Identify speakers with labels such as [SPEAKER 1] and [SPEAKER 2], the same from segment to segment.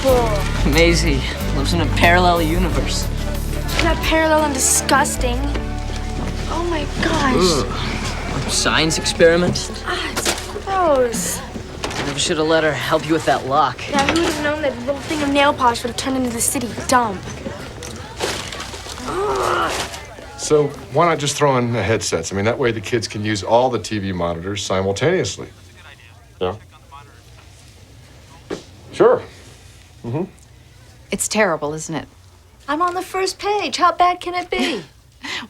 [SPEAKER 1] cool.
[SPEAKER 2] Maisie lives in a parallel universe.
[SPEAKER 1] Not parallel and disgusting. Oh my gosh.
[SPEAKER 2] Ugh. Science experiment?
[SPEAKER 1] Ah, it's gross.
[SPEAKER 2] Never should have let her help you with that lock.
[SPEAKER 1] Yeah, who would have known that little thing of nail polish would have turned into the city dump?
[SPEAKER 3] So why not just throw in the headsets? I mean, that way the kids can use all the TV monitors simultaneously. Yeah? Sure. Mm-hmm.
[SPEAKER 4] It's terrible, isn't it?
[SPEAKER 5] I'm on the first page. How bad can it be?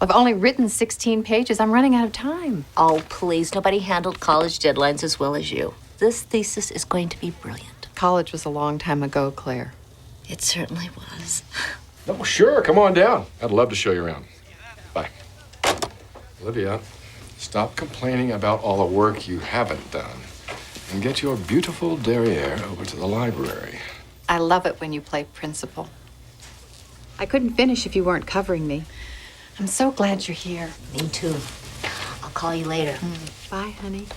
[SPEAKER 4] I've only written 16 pages. I'm running out of time.
[SPEAKER 5] Oh, please. Nobody handled college deadlines as well as you. This thesis is going to be brilliant.
[SPEAKER 4] College was a long time ago, Claire.
[SPEAKER 5] It certainly was.
[SPEAKER 3] Oh, sure. Come on down. I'd love to show you around. Bye. Olivia, stop complaining about all the work you haven't done and get your beautiful derriere over to the library.
[SPEAKER 4] I love it when you play principal. I couldn't finish if you weren't covering me. I'm so glad you're here.
[SPEAKER 5] Me too. I'll call you later.
[SPEAKER 4] Bye, honey.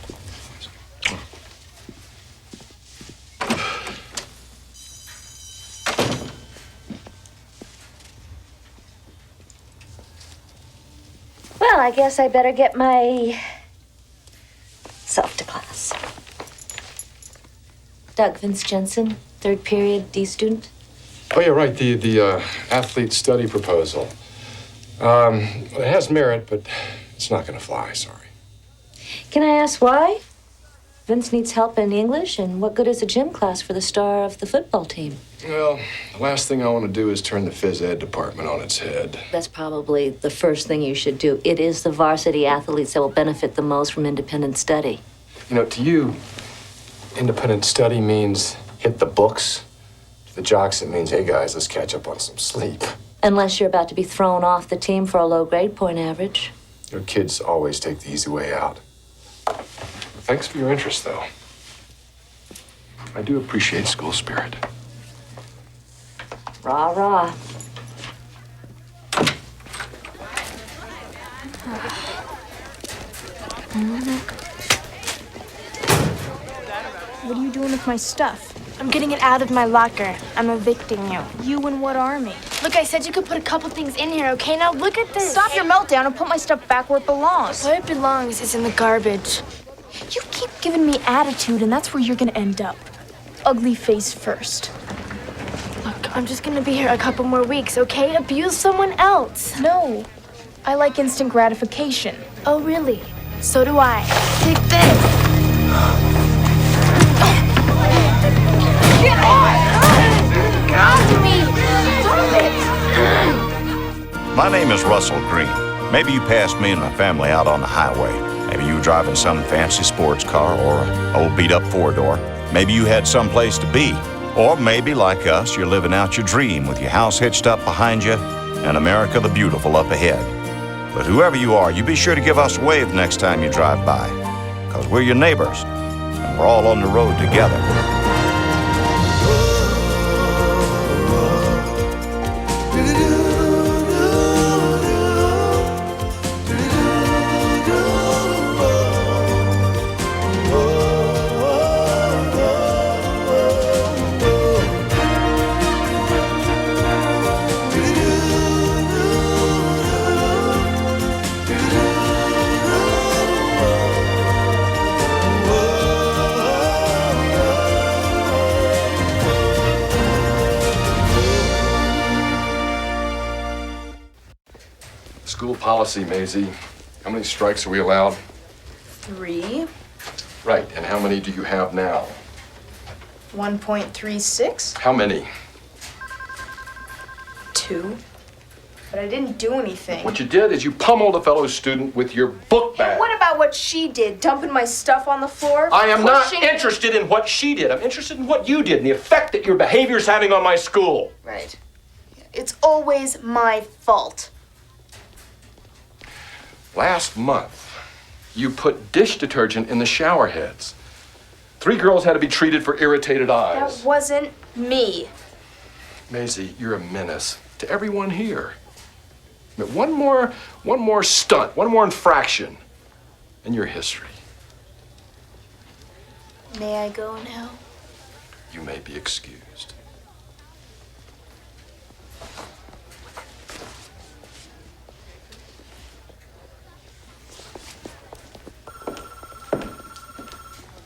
[SPEAKER 5] Well, I guess I better get my self to class. Doug, Vince Jensen, third period, D student.
[SPEAKER 3] Oh, yeah, right. The athlete study proposal. It has merit, but it's not going to fly, sorry.
[SPEAKER 5] Can I ask why? Vince needs help in English, and what good is a gym class for the star of the football team?
[SPEAKER 3] Well, the last thing I want to do is turn the phys ed department on its head.
[SPEAKER 5] That's probably the first thing you should do. It is the varsity athletes that will benefit the most from independent study.
[SPEAKER 3] You know, to you, independent study means hit the books. To the jocks, it means, hey, guys, let's catch up on some sleep.
[SPEAKER 5] Unless you're about to be thrown off the team for a low grade point average.
[SPEAKER 3] Your kids always take the easy way out. Thanks for your interest, though. I do appreciate school spirit.
[SPEAKER 5] Rah, rah.
[SPEAKER 1] What are you doing with my stuff? I'm getting it out of my locker. I'm evicting you.
[SPEAKER 6] You and what army?
[SPEAKER 1] Look, I said you could put a couple things in here, okay? Now look at this.
[SPEAKER 6] Stop your meltdown and put my stuff back where it belongs.
[SPEAKER 1] Where it belongs is in the garbage.
[SPEAKER 6] You keep giving me attitude, and that's where you're gonna end up. Ugly face first.
[SPEAKER 1] Look, I'm just gonna be here a couple more weeks, okay? Abuse someone else.
[SPEAKER 6] No, I like instant gratification.
[SPEAKER 1] Oh, really? So do I. Take this. Get off me! Stop it!
[SPEAKER 7] My name is Russell Green. Maybe you passed me and my family out on the highway. Maybe you were driving some fancy sports car or an old beat-up four-door. Maybe you had someplace to be. Or maybe, like us, you're living out your dream with your house hitched up behind you and America the Beautiful up ahead. But whoever you are, you be sure to give us a wave next time you drive by. Because we're your neighbors, and we're all on the road together.
[SPEAKER 3] School policy, Maisie. How many strikes are we allowed?
[SPEAKER 6] 3,
[SPEAKER 3] Right, and how many do you have now?
[SPEAKER 6] 1.36,
[SPEAKER 3] How many?
[SPEAKER 6] 2. But I didn't do anything.
[SPEAKER 3] What you did is you pummeled a fellow student with your book bag.
[SPEAKER 6] What about what she did? Dumping my stuff on the floor?
[SPEAKER 3] I am not
[SPEAKER 6] Pushing-
[SPEAKER 3] interested in what she did. I'm interested in what you did and the effect that your behavior is having on my school.
[SPEAKER 6] Right. It's always my fault.
[SPEAKER 3] Last month, you put dish detergent in the shower heads. 3 girls had to be treated for irritated eyes.
[SPEAKER 6] That wasn't me.
[SPEAKER 3] Maisie, you're a menace to everyone here. I mean, one more stunt, one more infraction in your history.
[SPEAKER 6] May I go now?
[SPEAKER 3] You may be excused.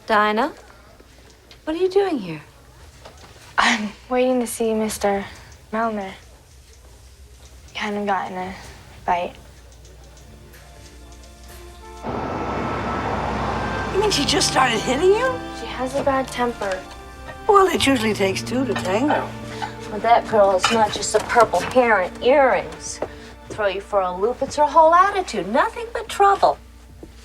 [SPEAKER 5] Dinah, what are you doing here?
[SPEAKER 1] I'm waiting to see Mr. Melner. Kind of got in a fight.
[SPEAKER 8] You mean she just started hitting you?
[SPEAKER 1] She has a bad temper.
[SPEAKER 8] Well, it usually takes two to tango.
[SPEAKER 5] Well, that girl is not just the purple hair and earrings. Throw you for a loop, it's her whole attitude. Nothing but trouble.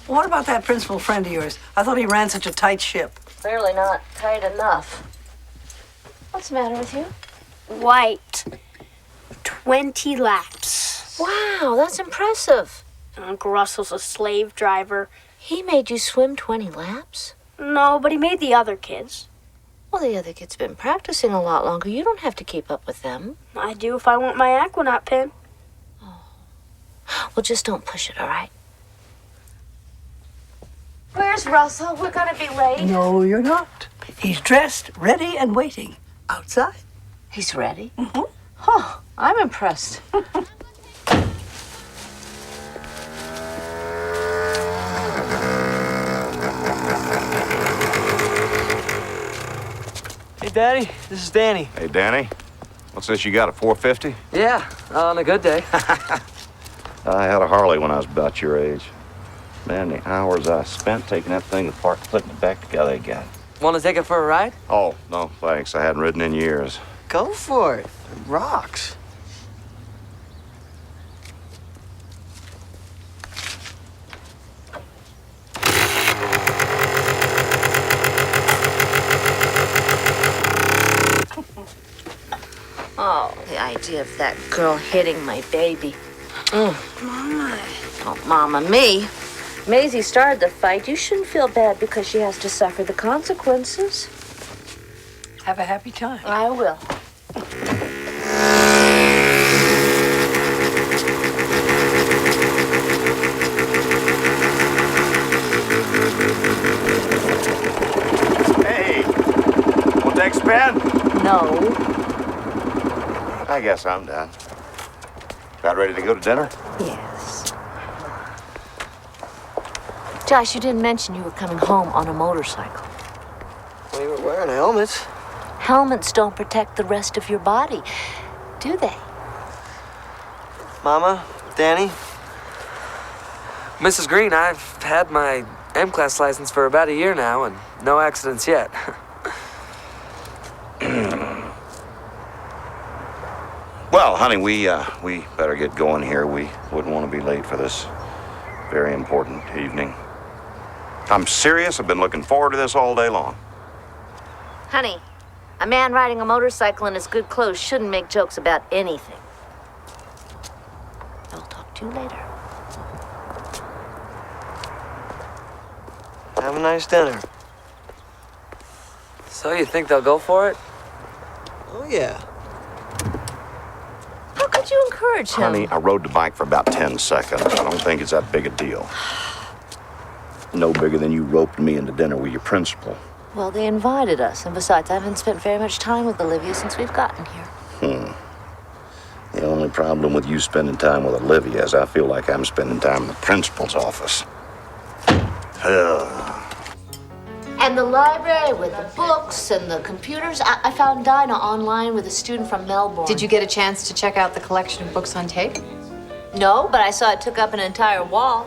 [SPEAKER 8] What about that principal friend of yours? I thought he ran such a tight ship.
[SPEAKER 5] Clearly not tight enough. What's the matter with you?
[SPEAKER 6] White. 20 laps.
[SPEAKER 5] Wow, that's impressive.
[SPEAKER 6] Uncle Russell's a slave driver.
[SPEAKER 5] He made you swim 20 laps?
[SPEAKER 6] No, but he made the other kids.
[SPEAKER 5] Well, the other kids been practicing a lot longer. You don't have to keep up with them.
[SPEAKER 6] I do if I want my aquanaut pin.
[SPEAKER 5] Well, just don't push it, all right? Where's Russell? We're gonna be late.
[SPEAKER 8] No, you're not. He's dressed, ready, and waiting. Outside.
[SPEAKER 5] He's ready? Mm-hmm. Oh, I'm impressed.
[SPEAKER 2] Hey, Daddy, this is Danny.
[SPEAKER 7] Hey, Danny. What's this, you got a 450?
[SPEAKER 2] Yeah, on a good day.
[SPEAKER 7] I had a Harley when I was about your age. Man, the hours I spent taking that thing apart and putting it back together again.
[SPEAKER 2] Want to take it for a ride?
[SPEAKER 7] Oh, no, thanks. I hadn't ridden in years.
[SPEAKER 2] Go for it. It rocks.
[SPEAKER 5] Oh, the idea of that girl hitting my baby.
[SPEAKER 8] Mama.
[SPEAKER 5] Oh, Mama, me. Maisie started the fight. You shouldn't feel bad because she has to suffer the consequences.
[SPEAKER 8] Have a happy time.
[SPEAKER 5] I will.
[SPEAKER 7] Hey, want to expand?
[SPEAKER 5] No.
[SPEAKER 7] I guess I'm done. About ready to go to dinner?
[SPEAKER 5] Yes. Josh, you didn't mention you were coming home on a motorcycle.
[SPEAKER 2] We were wearing helmets.
[SPEAKER 5] Helmets don't protect the rest of your body, do they?
[SPEAKER 9] Mama, Danny, Mrs. Green, I've had my M-Class license for about a year now and no accidents yet.
[SPEAKER 7] Well, honey, we better get going here. We wouldn't want to be late for this very important evening. I'm serious. I've been looking forward to this all day long.
[SPEAKER 5] Honey, a man riding a motorcycle in his good clothes shouldn't make jokes about anything. I'll talk to you later.
[SPEAKER 9] Have a nice dinner. So you think they'll go for it? Oh, yeah.
[SPEAKER 5] How could you encourage him?
[SPEAKER 7] Honey, I rode the bike for about 10 seconds. I don't think it's that big a deal. No bigger than you roped me into dinner with your principal.
[SPEAKER 5] Well, they invited us, and besides, I haven't spent very much time with Olivia since we've gotten here.
[SPEAKER 7] The only problem with you spending time with Olivia is I feel like I'm spending time in the principal's office.
[SPEAKER 5] And the library with the books and the computers. I found Dinah online with a student from Melbourne.
[SPEAKER 4] Did you get a chance to check out the collection of books on tape?
[SPEAKER 5] No, but I saw it took up an entire wall.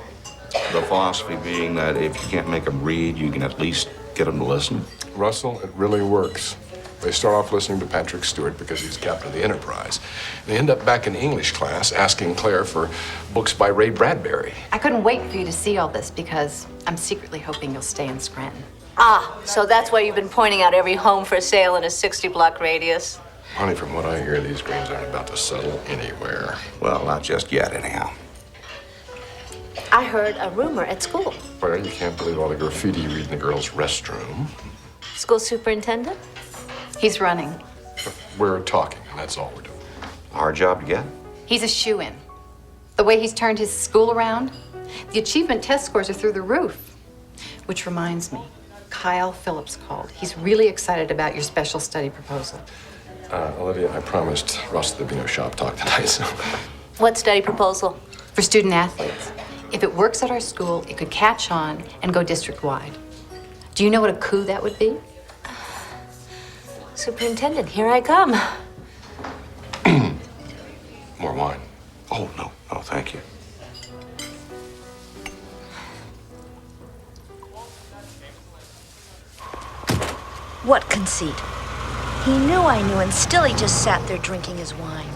[SPEAKER 7] The philosophy being that if you can't make them read, you can at least get them to listen.
[SPEAKER 3] Russell, it really works. They start off listening to Patrick Stewart because he's captain of the Enterprise. They end up back in English class asking Claire for books by Ray Bradbury.
[SPEAKER 4] I couldn't wait for you to see all this because I'm secretly hoping you'll stay in Scranton.
[SPEAKER 5] Ah, so that's why you've been pointing out every home for sale in a 60-block radius.
[SPEAKER 3] Honey, from what I hear, these Greens aren't about to settle anywhere.
[SPEAKER 7] Well, not just yet, anyhow.
[SPEAKER 5] I heard a rumor at school.
[SPEAKER 3] Well, you can't believe all the graffiti you read in the girls' restroom.
[SPEAKER 5] School superintendent?
[SPEAKER 4] He's running.
[SPEAKER 3] We're talking, and that's all we're doing.
[SPEAKER 7] Hard job to get?
[SPEAKER 4] He's a shoo-in. The way he's turned his school around, the achievement test scores are through the roof. Which reminds me, Kyle Phillips called. He's really excited about your special study proposal.
[SPEAKER 3] Olivia, I promised Russ there'd be no shop talk tonight, so...
[SPEAKER 5] What study proposal?
[SPEAKER 4] For student athletes. If it works at our school, it could catch on and go district-wide. Do you know what a coup that would be?
[SPEAKER 5] Superintendent, here I come.
[SPEAKER 3] More wine.
[SPEAKER 7] Oh, no, thank you.
[SPEAKER 5] What conceit? He knew I knew, and still he just sat there drinking his wine.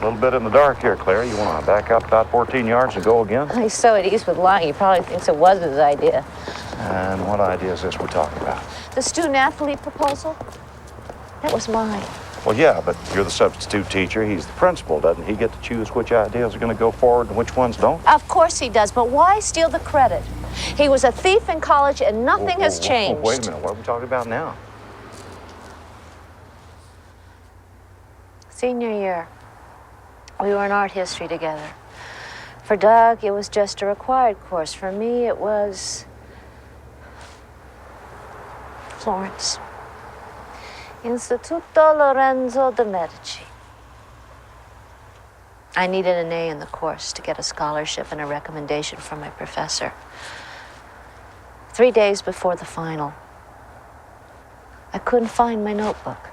[SPEAKER 7] A little bit in the dark here, Claire. You want to back up about 14 yards and go again?
[SPEAKER 5] He's so at ease with lying, he probably thinks it was his idea.
[SPEAKER 7] And what idea is this we're talking about?
[SPEAKER 5] The student-athlete proposal? That was mine.
[SPEAKER 7] Well, yeah, but you're the substitute teacher. He's the principal. Doesn't he get to choose which ideas are going to go forward and which ones don't?
[SPEAKER 5] Of course he does, but why steal the credit? He was a thief in college, and nothing has changed.
[SPEAKER 7] Wait a minute. What are we talking about now?
[SPEAKER 5] Senior year, we were in art history together. For Doug, it was just a required course. For me, it was Florence. Istituto Lorenzo de Medici. I needed an A in the course to get a scholarship and a recommendation from my professor. 3 days before the final, I couldn't find my notebook.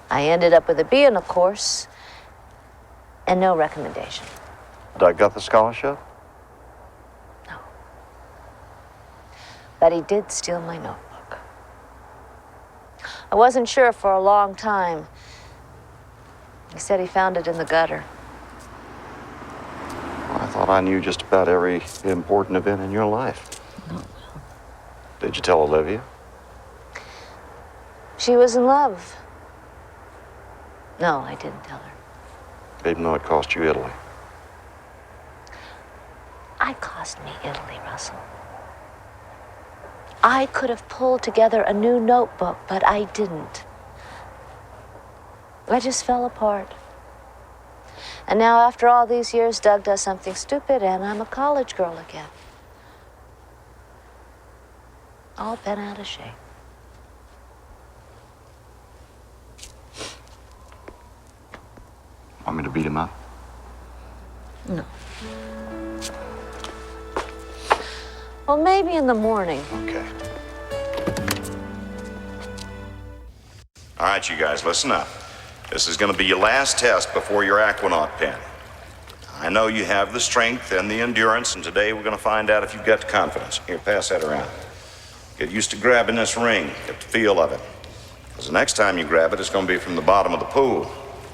[SPEAKER 5] I ended up with a B in the course and no recommendation.
[SPEAKER 7] Doug got the scholarship?
[SPEAKER 5] No. But he did steal my notebook. I wasn't sure for a long time. He said he found it in the gutter.
[SPEAKER 7] Well, I thought I knew just about every important event in your life.
[SPEAKER 5] No.
[SPEAKER 7] Did you tell Olivia?
[SPEAKER 5] She was in love. No, I didn't tell her.
[SPEAKER 7] Even though it cost you Italy.
[SPEAKER 5] It cost me Italy, Russell. I could have pulled together a new notebook, but I didn't. I just fell apart. And now, after all these years, Doug does something stupid, and I'm a college girl again. All bent out of shape.
[SPEAKER 7] Want me to beat him up?
[SPEAKER 5] No. Well, maybe in the morning.
[SPEAKER 7] Okay. All right, you guys, listen up. This is going to be your last test before your aquanaut pen. I know you have the strength and the endurance, and today we're going to find out if you've got the confidence. Here, pass that around. Get used to grabbing this ring. Get the feel of it. Because the next time you grab it, it's going to be from the bottom of the pool.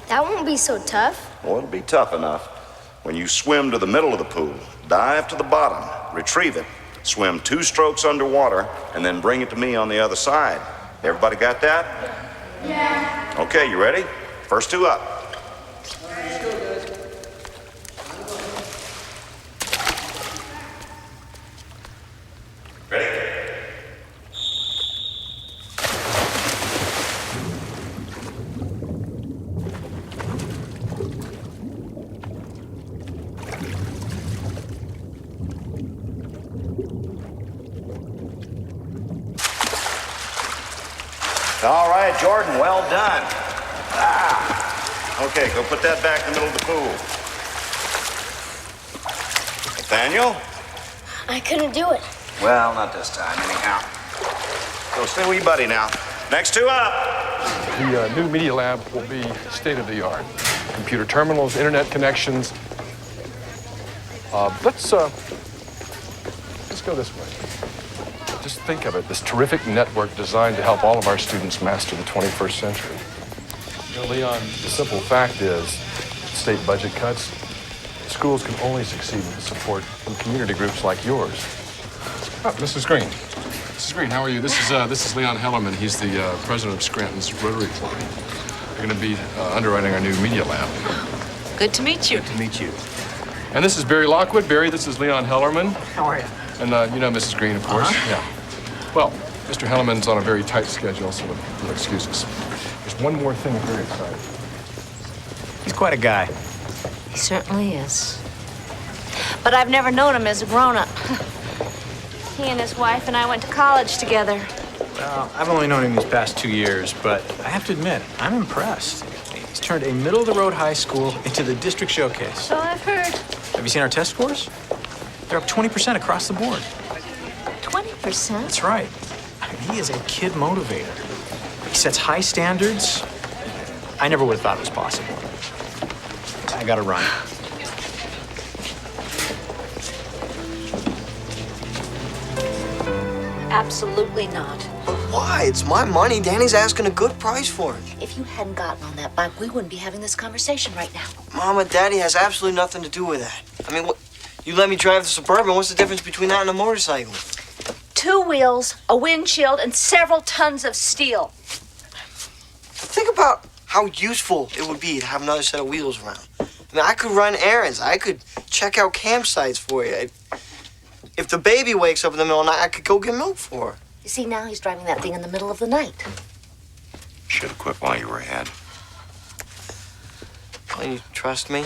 [SPEAKER 6] That won't be so tough.
[SPEAKER 7] Well, it'll be tough enough. When you swim to the middle of the pool, dive to the bottom, retrieve it, swim 2 strokes underwater, and then bring it to me on the other side. Everybody got that? Yeah. Okay, you ready? First 2 up. Ready? All right, Jordan, well done. Okay, go put that back in the middle of the pool. Nathaniel?
[SPEAKER 6] I couldn't do it.
[SPEAKER 7] Well, not this time, anyhow. Go stay with your buddy now. Next 2 up.
[SPEAKER 3] The new media lab will be state-of-the-art. Computer terminals, internet connections. Let's go this way. Just think of it, this terrific network designed to help all of our students master the 21st century. You know, Leon, the simple fact is, state budget cuts, schools can only succeed with the support from community groups like yours. Oh, Mrs. Green. Mrs. Green, how are you? This is Leon Hellerman. He's the president of Scranton's Rotary Club. We're going to be underwriting our new media lab.
[SPEAKER 5] Good to meet you.
[SPEAKER 2] Good to meet you.
[SPEAKER 3] And this is Barry Lockwood. Barry, this is Leon Hellerman.
[SPEAKER 2] How are you?
[SPEAKER 3] And you know Mrs. Green, of course. Yeah. Well, Mr. Hellerman's on a very tight schedule, so you'll excuse us. There's one more thing I'm very excited.
[SPEAKER 2] He's quite a guy.
[SPEAKER 5] He certainly is. But I've never known him as a grown-up. He and his wife and I went to college together.
[SPEAKER 10] Well, I've only known him these past 2 years, but I have to admit, I'm impressed. He's turned a middle-of-the-road high school into the district showcase.
[SPEAKER 5] So I've heard.
[SPEAKER 10] Have you seen our test scores? They're up 20% across the board.
[SPEAKER 5] 20%? 20%?
[SPEAKER 10] That's right. He is a kid motivator. He sets high standards. I never would have thought it was possible. I gotta run.
[SPEAKER 5] Absolutely not.
[SPEAKER 11] But why? It's my money. Danny's asking a good price for it.
[SPEAKER 5] If you hadn't gotten on that bike, we wouldn't be having this conversation right now.
[SPEAKER 11] Mama, Daddy has absolutely nothing to do with that. I mean, what? You let me drive the Suburban. What's the difference between that and a motorcycle?
[SPEAKER 5] 2 wheels, a windshield, and several tons of steel.
[SPEAKER 11] Think about how useful it would be to have another set of wheels around. I mean, I could run errands. I could check out campsites for you. If the baby wakes up in the middle of the night, I could go get milk for her.
[SPEAKER 5] You see, now he's driving that thing in the middle of the night.
[SPEAKER 7] Should have quit while you were ahead.
[SPEAKER 11] Can you trust me?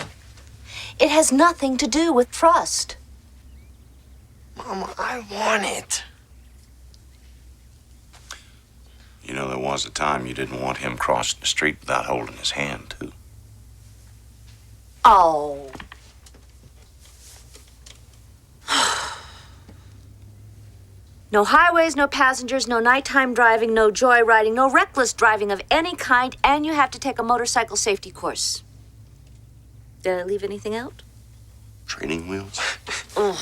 [SPEAKER 5] It has nothing to do with trust.
[SPEAKER 11] Mama, I want it.
[SPEAKER 7] You know, there was a time you didn't want him crossing the street without holding his hand, too.
[SPEAKER 5] Oh. No highways, no passengers, no nighttime driving, no joyriding, no reckless driving of any kind, and you have to take a motorcycle safety course. Did I leave anything out?
[SPEAKER 7] Training wheels?
[SPEAKER 5] Ugh.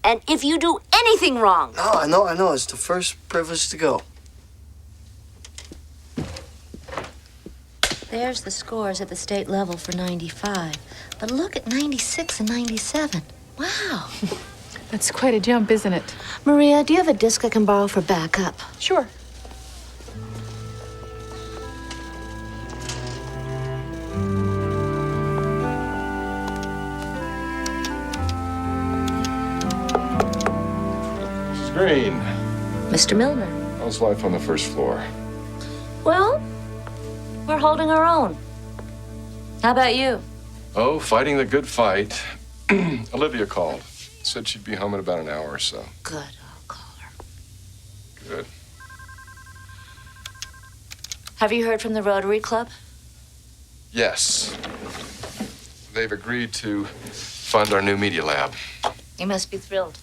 [SPEAKER 5] And if you do anything wrong...
[SPEAKER 11] No, I know. It's the first privilege to go.
[SPEAKER 5] There's the scores at the state level for 95. But look at 96 and 97. Wow.
[SPEAKER 4] That's quite a jump, isn't it?
[SPEAKER 5] Maria, do you have a disc I can borrow for backup?
[SPEAKER 4] Sure.
[SPEAKER 3] Mrs. Green,
[SPEAKER 5] Mr. Milner.
[SPEAKER 3] how's life on the first floor?
[SPEAKER 5] Well, we're holding our own. How about you?
[SPEAKER 3] Oh, fighting the good fight. Olivia called. Said she'd be home in about an hour or so.
[SPEAKER 5] Good, I'll call her.
[SPEAKER 3] Good.
[SPEAKER 5] Have you heard from the Rotary Club?
[SPEAKER 3] Yes. They've agreed to fund our new media lab.
[SPEAKER 5] You must be thrilled.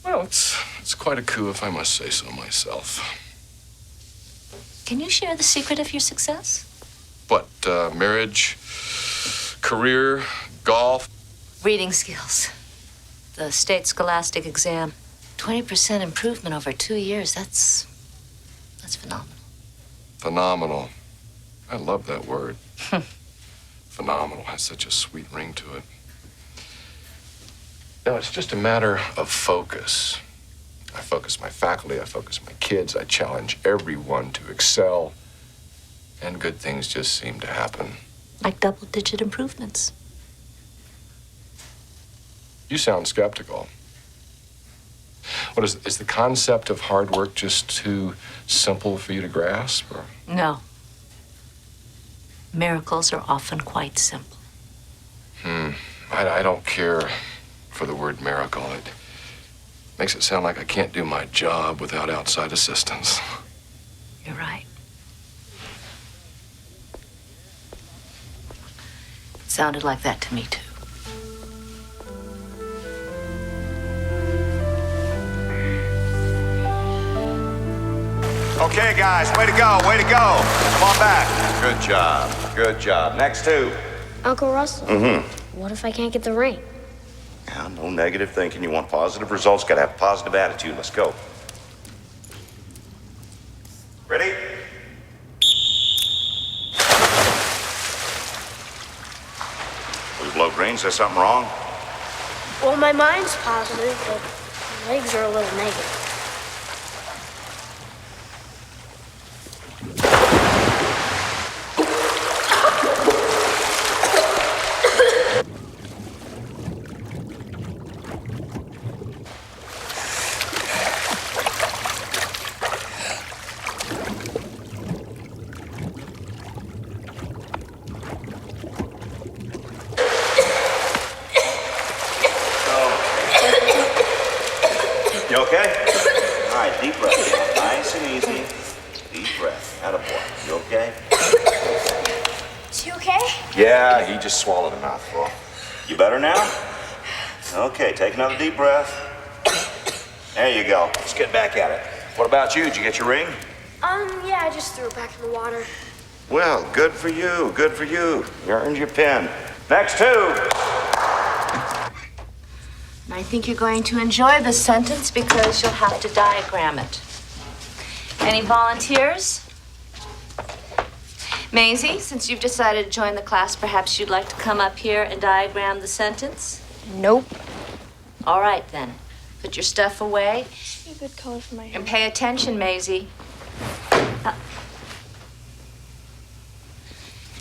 [SPEAKER 3] Well, it's quite a coup, if I must say so myself.
[SPEAKER 5] Can you share the secret of your success?
[SPEAKER 3] What, marriage, career, golf?
[SPEAKER 5] Reading skills. The state scholastic exam. 20% improvement over 2 years. That's phenomenal.
[SPEAKER 3] Phenomenal. I love that word. Phenomenal has such a sweet ring to it. No, it's just a matter of focus. I focus my faculty, I focus my kids, I challenge everyone to excel, and good things just seem to happen.
[SPEAKER 5] Like double-digit improvements.
[SPEAKER 3] You sound skeptical. What is the concept of hard work just too simple for you to grasp? Or?
[SPEAKER 5] No. Miracles are often quite simple.
[SPEAKER 3] I don't care for the word miracle. It makes it sound like I can't do my job without outside assistance.
[SPEAKER 5] You're right. It sounded like that to me, too.
[SPEAKER 7] Okay, guys, way to go, way to go. Come on back. Good job, good job. Next two.
[SPEAKER 1] Uncle Russell.
[SPEAKER 7] Mm-hmm.
[SPEAKER 1] What if I can't get the ring?
[SPEAKER 7] Yeah, no negative thinking. You want positive results, gotta have a positive attitude. Let's go. Ready? Those blow green, is there something wrong?
[SPEAKER 1] Well, my mind's positive, but my legs are a little negative.
[SPEAKER 7] You okay? All right, deep breath. Nice and easy. Deep breath. Attaboy. You okay?
[SPEAKER 1] Is he okay?
[SPEAKER 7] Yeah, he just swallowed a mouthful. You better now? Okay, take another deep breath. There you go. Let's get back at it. What about you? Did you get your ring?
[SPEAKER 6] Yeah, I just threw it back in the water.
[SPEAKER 7] Well, good for you. Good for you. You earned your pin. Next two.
[SPEAKER 5] I think you're going to enjoy this sentence because you'll have to diagram it. Any volunteers? Maisie, since you've decided to join the class, perhaps you'd like to come up here and diagram the sentence?
[SPEAKER 6] Nope.
[SPEAKER 5] All right, then. Put your stuff away.
[SPEAKER 6] A good color for my hair.
[SPEAKER 5] And pay attention, Maisie.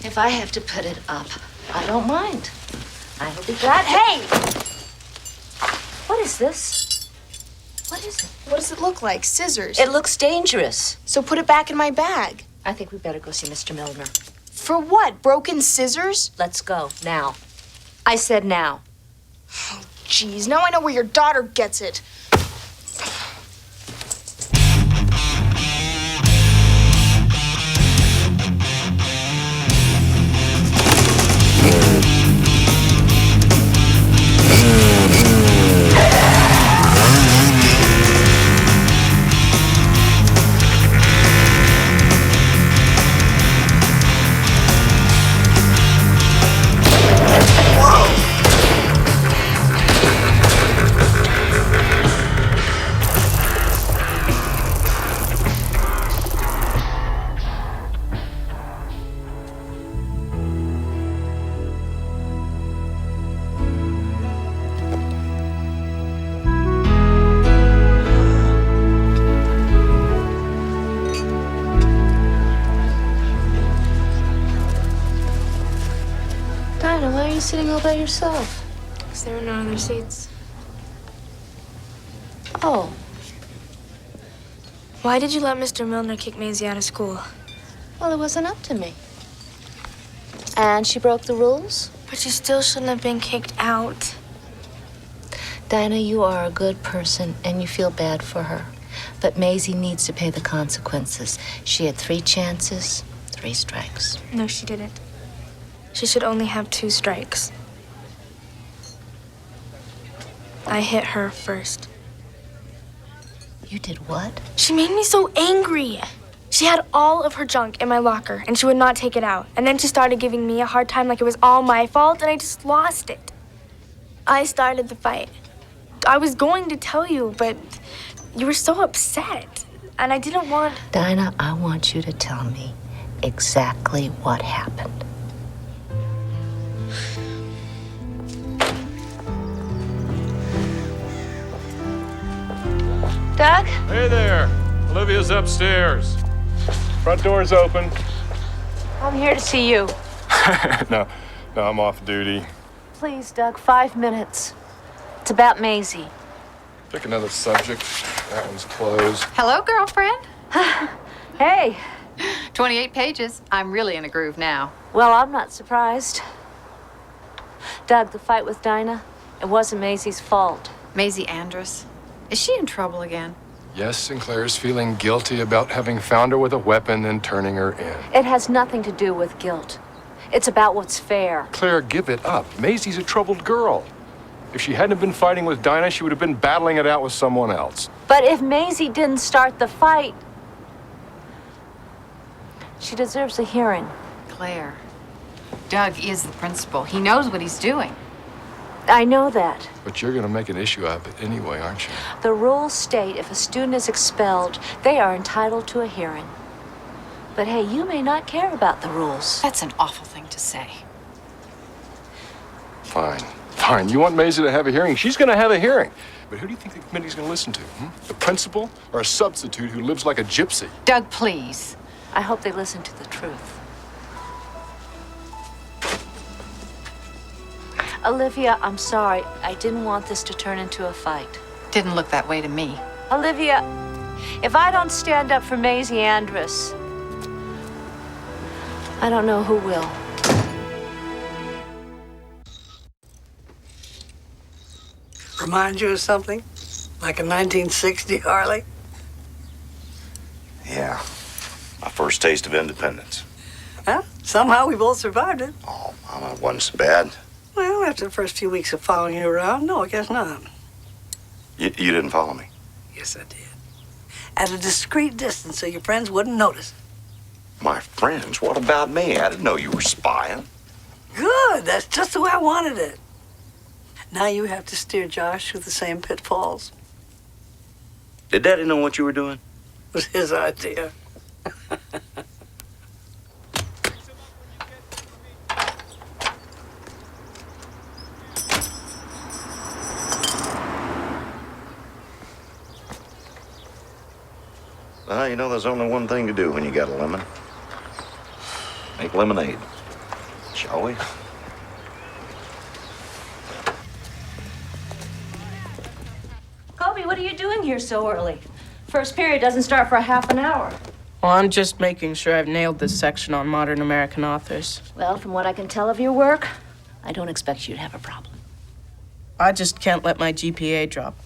[SPEAKER 5] If I have to put it up, I don't mind. I will be glad. Hey! What is this? What is it?
[SPEAKER 6] What does it look like? Scissors.
[SPEAKER 5] It looks dangerous.
[SPEAKER 6] So put it back in my bag.
[SPEAKER 5] I think we better go see Mr. Milner.
[SPEAKER 6] For what? Broken scissors?
[SPEAKER 5] Let's go, now. I said now.
[SPEAKER 6] Oh, jeez. Now I know where your daughter gets it.
[SPEAKER 5] Dinah, why are you sitting all by yourself?
[SPEAKER 1] Because there were no other seats.
[SPEAKER 5] Oh,
[SPEAKER 1] Why did you let Mr. Milner kick Maisie out of school?
[SPEAKER 5] well, it wasn't up to me. And she broke the rules?
[SPEAKER 1] But she still shouldn't have been kicked out.
[SPEAKER 5] Dinah, you are a good person and you feel bad for her. But Maisie needs to pay the consequences. She had 3 chances, 3 strikes.
[SPEAKER 1] No, she didn't. She should only have 2 strikes. I hit her first.
[SPEAKER 5] You did what?
[SPEAKER 1] She made me so angry. She had all of her junk in my locker, and she would not take it out. And then she started giving me a hard time like it was all my fault, and I just lost it. I started the fight. I was going to tell you, but you were so upset, and I didn't want...
[SPEAKER 5] Dinah, I want you to tell me exactly what happened. Doug?
[SPEAKER 3] Hey there. Olivia's upstairs. Front door's open.
[SPEAKER 5] I'm here to see you.
[SPEAKER 3] No, I'm off duty.
[SPEAKER 5] Please, Doug, 5 minutes. It's about Maisie.
[SPEAKER 3] Pick another subject. That one's closed.
[SPEAKER 4] Hello, girlfriend.
[SPEAKER 5] Hey.
[SPEAKER 4] 28 pages. I'm really in a groove now.
[SPEAKER 5] Well, I'm not surprised. Doug, the fight with Dinah, it wasn't Maisie's fault.
[SPEAKER 4] Maisie Andrus. Is she in trouble again?
[SPEAKER 3] Yes, Sinclair's feeling guilty about having found her with a weapon and turning her in.
[SPEAKER 5] It has nothing to do with guilt. It's about what's fair.
[SPEAKER 3] Claire, give it up. Maisie's a troubled girl. If she hadn't been fighting with Dinah, she would have been battling it out with someone else.
[SPEAKER 5] But if Maisie didn't start the fight, she deserves a hearing.
[SPEAKER 4] Claire. Doug is the principal. He knows what he's doing.
[SPEAKER 5] I know that.
[SPEAKER 3] But you're going to make an issue out of it anyway, aren't you?
[SPEAKER 5] The rules state if a student is expelled, they are entitled to a hearing. But hey, you may not care about the rules.
[SPEAKER 4] That's an awful thing to say.
[SPEAKER 3] Fine. You want Maisie to have a hearing? She's going to have a hearing. But who do you think the committee's going to listen to? The principal or a substitute who lives like a gypsy?
[SPEAKER 4] Doug, please.
[SPEAKER 5] I hope they listen to the truth. Olivia, I'm sorry. I didn't want this to turn into a fight.
[SPEAKER 4] Didn't look that way to me.
[SPEAKER 5] Olivia, if I don't stand up for Maisie Andrus, I don't know who will.
[SPEAKER 8] Remind you of something? Like a 1960 Harley?
[SPEAKER 7] Yeah. My first taste of independence.
[SPEAKER 8] Well, somehow we both survived it.
[SPEAKER 7] Oh, Mama, it wasn't so bad.
[SPEAKER 8] Well, after the first few weeks of following you around, no, I guess not.
[SPEAKER 7] You didn't follow me.
[SPEAKER 8] Yes, I did. At a discreet distance so your friends wouldn't notice.
[SPEAKER 7] My friends? What about me? I didn't know you were spying.
[SPEAKER 8] Good. That's just the way I wanted it. Now you have to steer Josh through the same pitfalls.
[SPEAKER 7] Did Daddy know what you were doing?
[SPEAKER 8] It was his idea.
[SPEAKER 7] Well, you know, there's only one thing to do when you got a lemon. Make lemonade. Shall we?
[SPEAKER 5] Kobe, what are you doing here so early? First period doesn't start for a half an hour.
[SPEAKER 12] Well, I'm just making sure I've nailed this section on modern American authors.
[SPEAKER 5] Well, from what I can tell of your work, I don't expect you to have a problem.
[SPEAKER 12] I just can't let my GPA drop.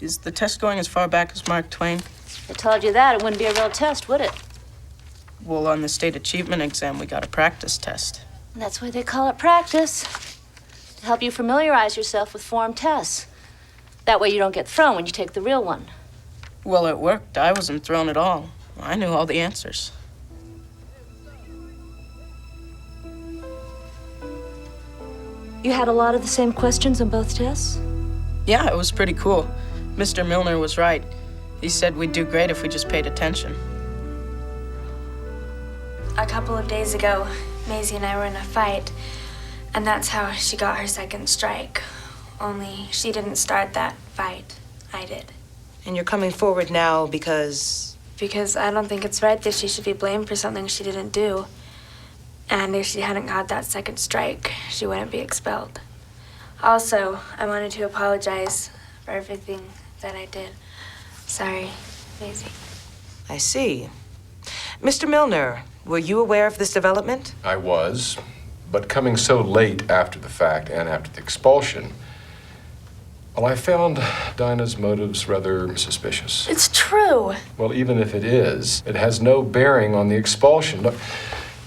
[SPEAKER 12] Is the test going as far back as Mark Twain?
[SPEAKER 5] If I told you that, it wouldn't be a real test, would it?
[SPEAKER 12] Well, on the state achievement exam, we got a practice test.
[SPEAKER 5] And that's why they call it practice. To help you familiarize yourself with form tests. That way you don't get thrown when you take the real one.
[SPEAKER 12] Well, it worked. I wasn't thrown at all. I knew all the answers.
[SPEAKER 5] You had a lot of the same questions on both tests?
[SPEAKER 12] Yeah, it was pretty cool. Mr. Milner was right. He said we'd do great if we just paid attention.
[SPEAKER 1] A couple of days ago, Maisie and I were in a fight, and that's how she got her second strike. Only she didn't start that fight. I did.
[SPEAKER 13] And you're coming forward now because...
[SPEAKER 1] Because I don't think it's right that she should be blamed for something she didn't do. And if she hadn't got that second strike, she wouldn't be expelled. Also, I wanted to apologize for everything that I did. Sorry, Maisie.
[SPEAKER 13] I see. Mr. Milner, were you aware of this development?
[SPEAKER 3] I was, but coming so late after the fact and after the expulsion, well, I found Dinah's motives rather suspicious.
[SPEAKER 1] It's true.
[SPEAKER 3] Well, even if it is, it has no bearing on the expulsion. Look,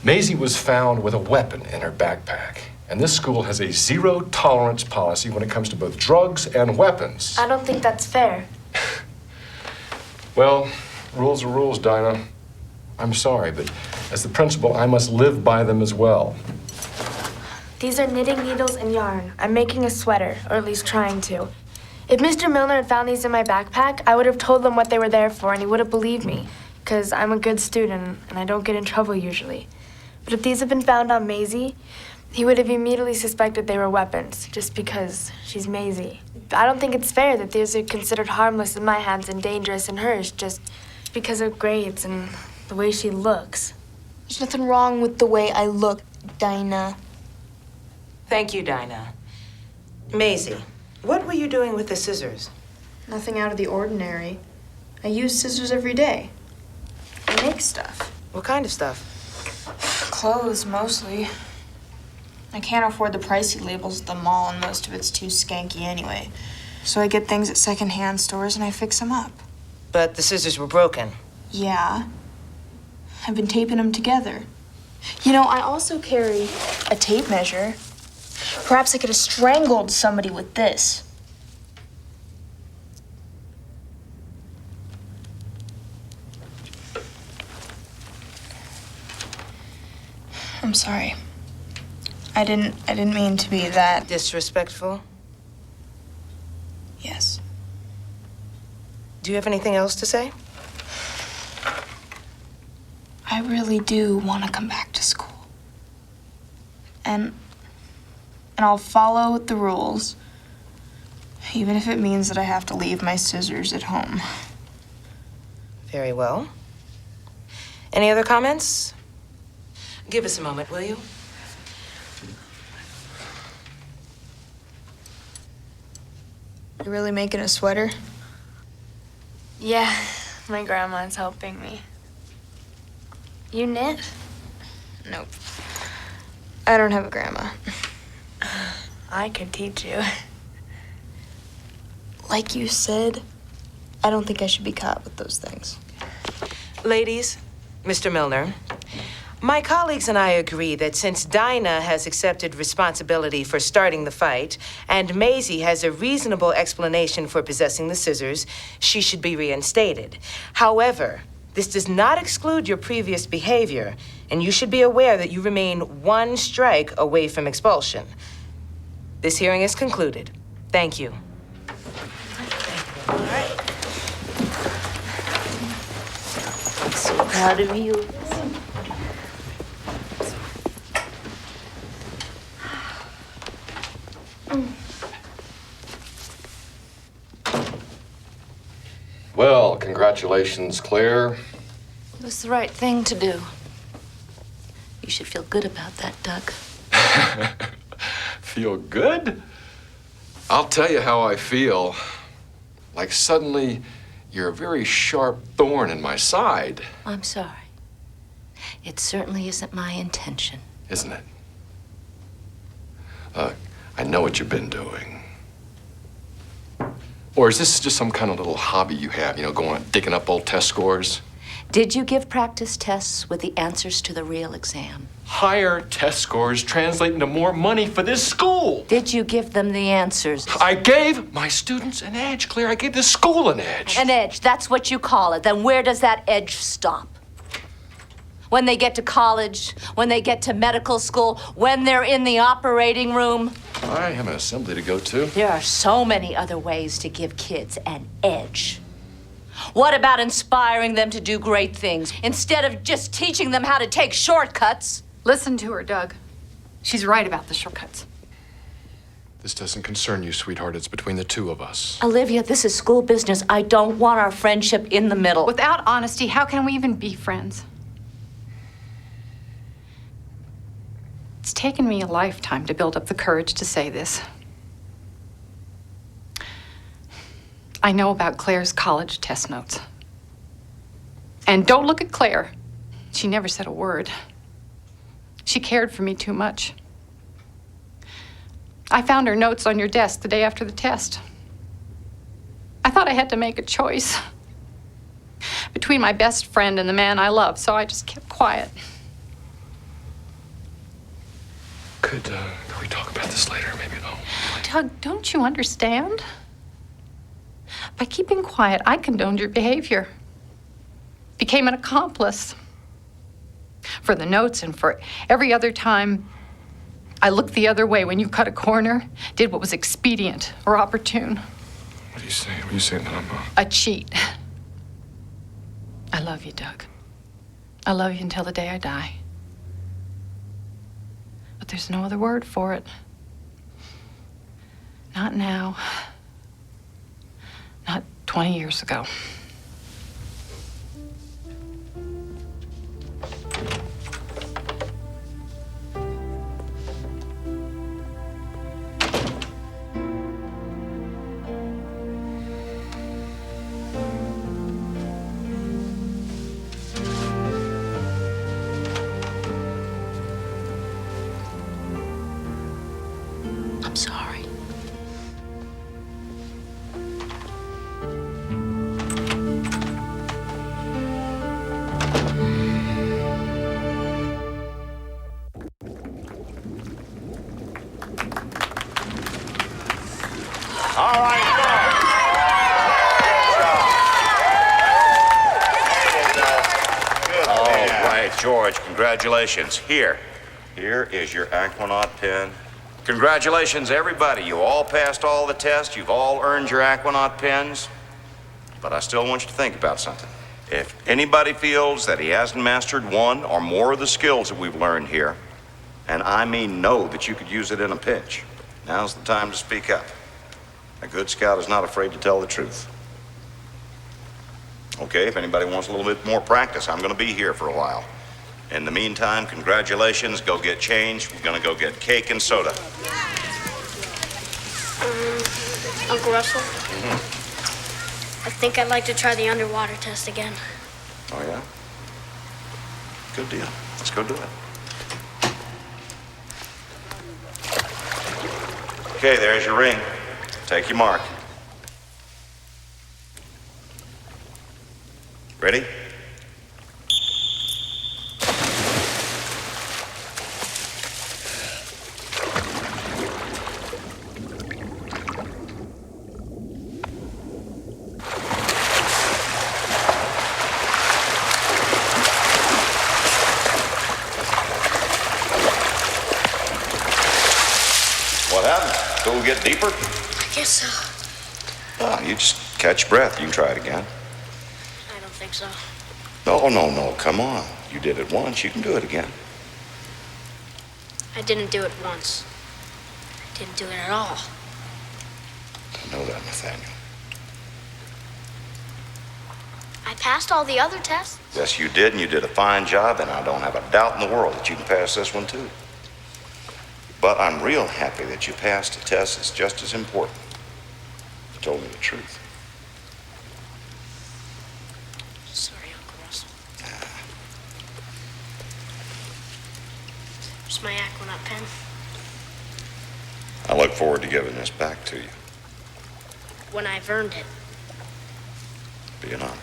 [SPEAKER 3] Maisie was found with a weapon in her backpack. And this school has a zero-tolerance policy when it comes to both drugs and weapons.
[SPEAKER 1] I don't think that's fair.
[SPEAKER 3] Well, rules are rules, Dinah. I'm sorry, but as the principal, I must live by them as well.
[SPEAKER 1] These are knitting needles and yarn. I'm making a sweater, or at least trying to. If Mr. Milner had found these in my backpack, I would have told him what they were there for, and he would have believed me, because I'm a good student, and I don't get in trouble usually. But if these had been found on Maisie, he would have immediately suspected they were weapons, just because she's Maisie. I don't think it's fair that these are considered harmless in my hands and dangerous in hers, just because of grades and the way she looks.
[SPEAKER 6] There's nothing wrong with the way I look, Dinah.
[SPEAKER 13] Thank you, Dinah. Maisie, what were you doing with the scissors?
[SPEAKER 6] Nothing out of the ordinary. I use scissors every day. I make stuff.
[SPEAKER 13] What kind of stuff?
[SPEAKER 6] Clothes, mostly. I can't afford the pricey labels at the mall, and most of it's too skanky anyway. So I get things at secondhand stores and I fix them up.
[SPEAKER 13] But the scissors were broken.
[SPEAKER 6] Yeah. I've been taping them together. You know, I also carry a tape measure. Perhaps I could have strangled somebody with this. I'm sorry. I didn't mean to be that
[SPEAKER 13] disrespectful.
[SPEAKER 6] Yes.
[SPEAKER 13] Do you have anything else to say?
[SPEAKER 6] I really do want to come back to school. And I'll follow the rules, even if it means that I have to leave my scissors at home.
[SPEAKER 13] Very well. Any other comments? Give us a moment, will you?
[SPEAKER 6] You're really making a sweater?
[SPEAKER 1] Yeah, my grandma's helping me. You knit?
[SPEAKER 6] Nope. I don't have a grandma.
[SPEAKER 1] I could teach you.
[SPEAKER 6] Like you said, I don't think I should be caught with those things.
[SPEAKER 13] Ladies, Mr. Milner, My colleagues and I agree that since Dinah has accepted responsibility for starting the fight, and Maisie has a reasonable explanation for possessing the scissors, she should be reinstated. However, this does not exclude your previous behavior, and you should be aware that you remain one strike away from expulsion. This hearing is concluded. Thank you.
[SPEAKER 5] All right. I'm so proud of you.
[SPEAKER 3] Well, congratulations, Claire.
[SPEAKER 5] It was the right thing to do. You should feel good about that, Doug.
[SPEAKER 3] Feel good? I'll tell you how I feel. Like suddenly you're a very sharp thorn in my side.
[SPEAKER 5] I'm sorry. It certainly isn't my intention.
[SPEAKER 3] Isn't it? I know what you've been doing. Or is this just some kind of little hobby you have, going digging up old test scores?
[SPEAKER 5] Did you give practice tests with the answers to the real exam?
[SPEAKER 3] Higher test scores translate into more money for this school.
[SPEAKER 5] Did you give them the answers?
[SPEAKER 3] I gave my students an edge, Claire. I gave this school an edge.
[SPEAKER 5] An edge, that's what you call it. Then where does that edge stop? When they get to college, when they get to medical school, when they're in the operating room?
[SPEAKER 3] I have an assembly to go to.
[SPEAKER 5] There are so many other ways to give kids an edge. What about inspiring them to do great things instead of just teaching them how to take shortcuts?
[SPEAKER 4] Listen to her, Doug. She's right about the shortcuts.
[SPEAKER 3] This doesn't concern you, sweetheart. It's between the two of us.
[SPEAKER 5] Olivia, this is school business. I don't want our friendship in the middle.
[SPEAKER 4] Without honesty, how can we even be friends? It's taken me a lifetime to build up the courage to say this. I know about Claire's college test notes. And don't look at Claire. She never said a word. She cared for me too much. I found her notes on your desk the day after the test. I thought I had to make a choice between my best friend and the man I love, so I just kept quiet.
[SPEAKER 3] Could we talk about this later? Maybe no.
[SPEAKER 4] Doug, don't you understand? By keeping quiet, I condoned your behavior. Became an accomplice. For the notes and for every other time I looked the other way when you cut a corner, did what was expedient or opportune.
[SPEAKER 3] What are you saying? What are you saying that I'm
[SPEAKER 4] a cheat? I love you, Doug. I love you until the day I die. But there's no other word for it. Not now. Not 20 years ago.
[SPEAKER 5] I'm sorry.
[SPEAKER 7] All right, good. All right, George, congratulations. Here is your Aquanaut pen. Congratulations, everybody. You all passed all the tests. You've all earned your Aquanaut pens. But I still want you to think about something. If anybody feels that he hasn't mastered one or more of the skills that we've learned here, and I mean know that you could use it in a pinch, now's the time to speak up. A good scout is not afraid to tell the truth. Okay, if anybody wants a little bit more practice, I'm going to be here for a while. In the meantime, congratulations. Go get changed. We're going to go get cake and soda.
[SPEAKER 14] Uncle Russell? I think I'd like to try the underwater test again.
[SPEAKER 7] Oh, yeah? Good deal. Let's go do it. Okay, there's your ring. Take your mark. Ready? school get deeper?
[SPEAKER 14] I guess so.
[SPEAKER 7] You just catch your breath. You can try it again.
[SPEAKER 14] I don't think so.
[SPEAKER 7] No, come on. You did it once, you can do it again.
[SPEAKER 14] I didn't do it once. I didn't do it at all.
[SPEAKER 7] I know that, Nathaniel.
[SPEAKER 14] I passed all the other tests.
[SPEAKER 7] Yes, you did, and you did a fine job, and I don't have a doubt in the world that you can pass this one, too. But I'm real happy that you passed a test that's just as important. You told me the truth.
[SPEAKER 14] Sorry, Uncle Russell. Where's my Aquanaut pen?
[SPEAKER 7] I look forward to giving this back to you.
[SPEAKER 14] When I've earned it.
[SPEAKER 7] Be an honor.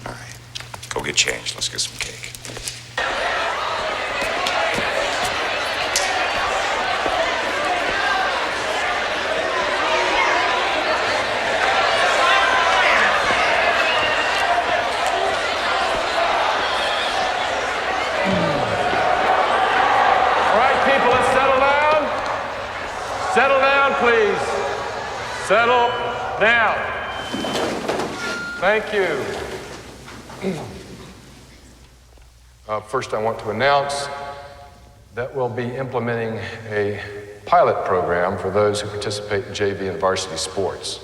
[SPEAKER 7] All right, go get changed. Let's get some cake.
[SPEAKER 3] All right, people, let's settle down. Settle down, please. Settle down. Thank you. First, I want to announce that we'll be implementing a pilot program for those who participate in JV and varsity sports.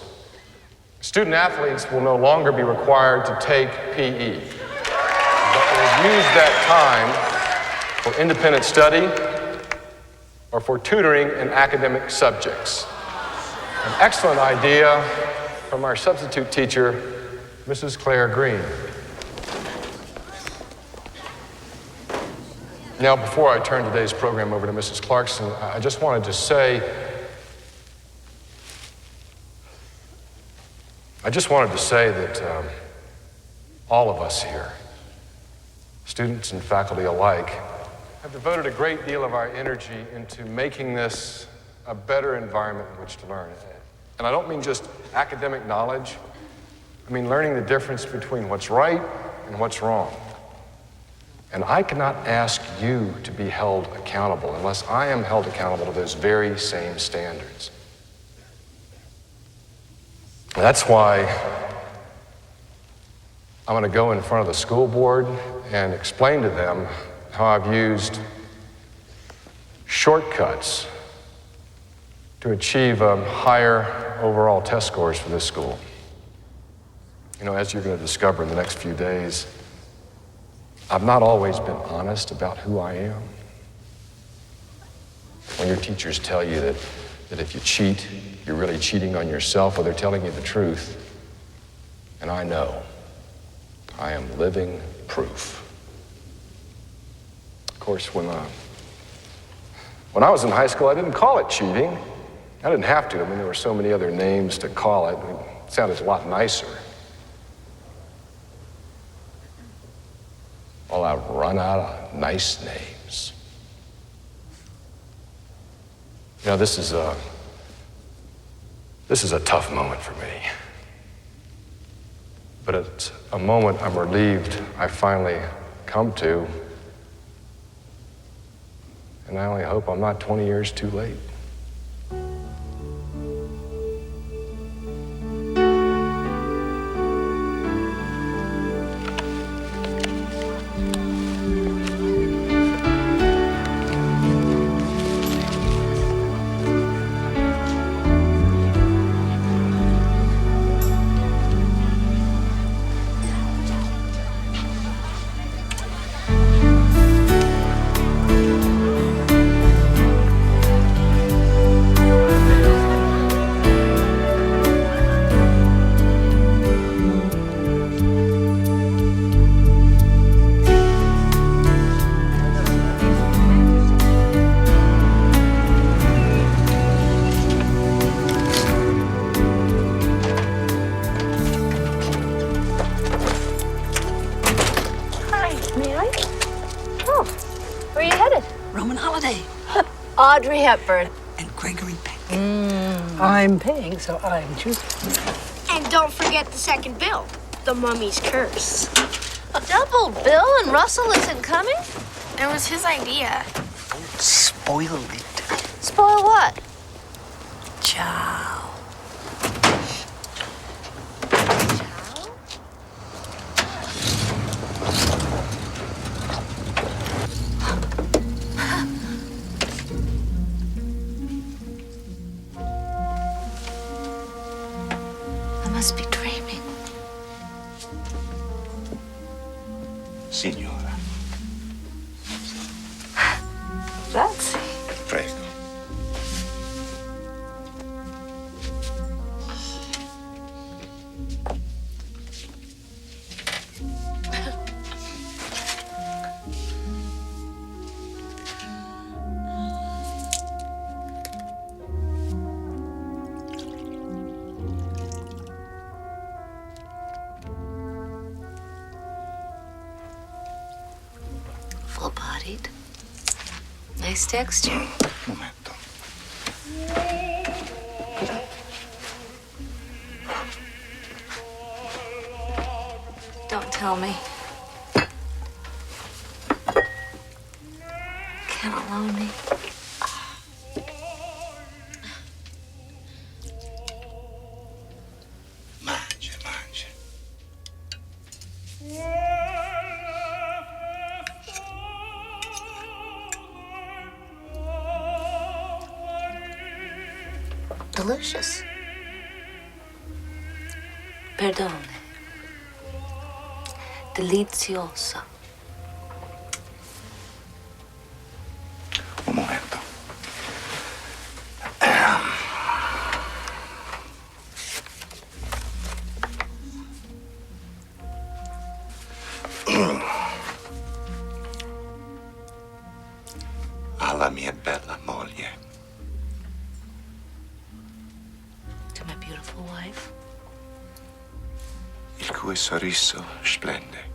[SPEAKER 3] Student athletes will no longer be required to take PE, but will use that time for independent study or for tutoring in academic subjects. An excellent idea from our substitute teacher, Mrs. Claire Green. Now, before I turn today's program over to Mrs. Clarkson, I just wanted to say, that all of us here, students and faculty alike, have devoted a great deal of our energy into making this a better environment in which to learn. And I don't mean just academic knowledge. I mean learning the difference between what's right and what's wrong. And I cannot ask you to be held accountable unless I am held accountable to those very same standards. And that's why I'm going to go in front of the school board and explain to them how I've used shortcuts to achieve higher overall test scores for this school. You know, as you're going to discover in the next few days, I've not always been honest about who I am. When your teachers tell you that if you cheat, you're really cheating on yourself, well, they're telling you the truth. And I know I am living proof. Of course, when I was in high school, I didn't call it cheating. I didn't have to. I mean, there were so many other names to call it. It sounded a lot nicer. Well, I've run out of nice names. You know, this is a tough moment for me. But it's a moment I'm relieved I finally come to. And I only hope I'm not 20 years too late.
[SPEAKER 5] Audrey Hepburn.
[SPEAKER 8] And Gregory Peck. I'm paying, so I'm choosing.
[SPEAKER 14] And don't forget the second bill, the mummy's curse.
[SPEAKER 5] A double bill and Russell isn't coming?
[SPEAKER 1] It was his idea.
[SPEAKER 8] Spoiled it.
[SPEAKER 5] Spoil what?
[SPEAKER 8] Ciao.
[SPEAKER 5] I must be dreaming.
[SPEAKER 7] Signora,
[SPEAKER 5] Grazie.
[SPEAKER 7] prego.
[SPEAKER 5] Full-bodied. Nice texture.
[SPEAKER 7] Momento.
[SPEAKER 5] Don't tell me. Cannelloni.
[SPEAKER 7] Mangia, mangia.
[SPEAKER 5] Delicious. Perdone. Deliziosa.
[SPEAKER 7] Un momento. Alla mia bella moglie.
[SPEAKER 5] To my beautiful wife.
[SPEAKER 7] Il cui sorriso splende.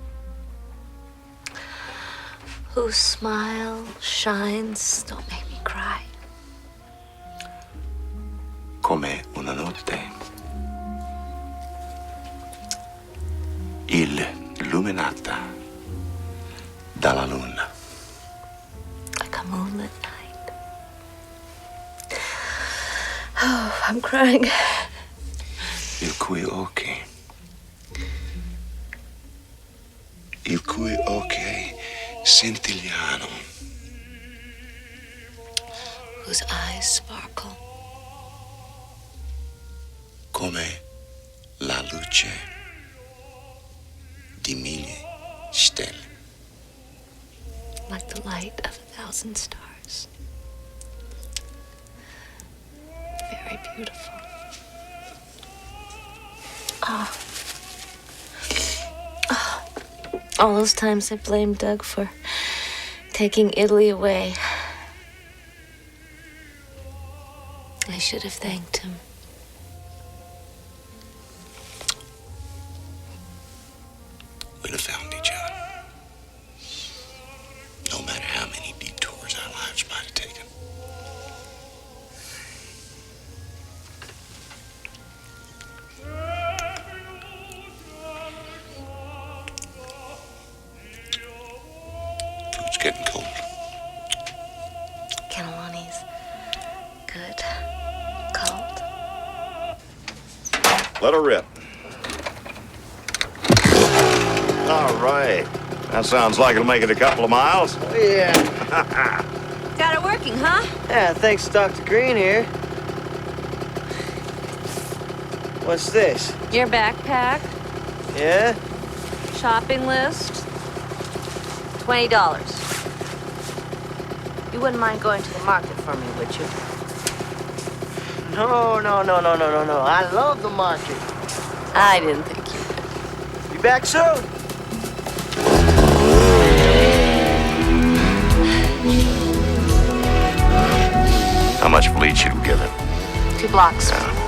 [SPEAKER 5] Whose smile shines. Don't make me cry.
[SPEAKER 7] Come una notte illuminata dalla luna.
[SPEAKER 5] Like a moonlit night. Oh, I'm crying.
[SPEAKER 7] Il cui occhi scintillano.
[SPEAKER 5] Whose eyes sparkle.
[SPEAKER 7] Come la luce di mille stelle.
[SPEAKER 5] Like the light of 1,000 stars. Very beautiful. Oh. Oh. All those times I blamed Doug for taking Italy away. I should have thanked him.
[SPEAKER 7] We'd have found each other. No matter how many detours our lives might have taken. Food's getting cold.
[SPEAKER 5] Cannelloni's good. Cold.
[SPEAKER 7] Let her rip. All right. That sounds like it'll make it a couple of miles.
[SPEAKER 11] Yeah.
[SPEAKER 5] Got it working, huh?
[SPEAKER 11] Yeah, thanks to Dr. Green here. What's this?
[SPEAKER 5] Your backpack,
[SPEAKER 11] Yeah?
[SPEAKER 5] shopping list, $20. You wouldn't mind going to the market for me, would you?
[SPEAKER 11] No. I love the market.
[SPEAKER 5] I didn't think you would.
[SPEAKER 11] Be back soon.
[SPEAKER 7] How much for each you give it?
[SPEAKER 5] 2 blocks.
[SPEAKER 7] Yeah.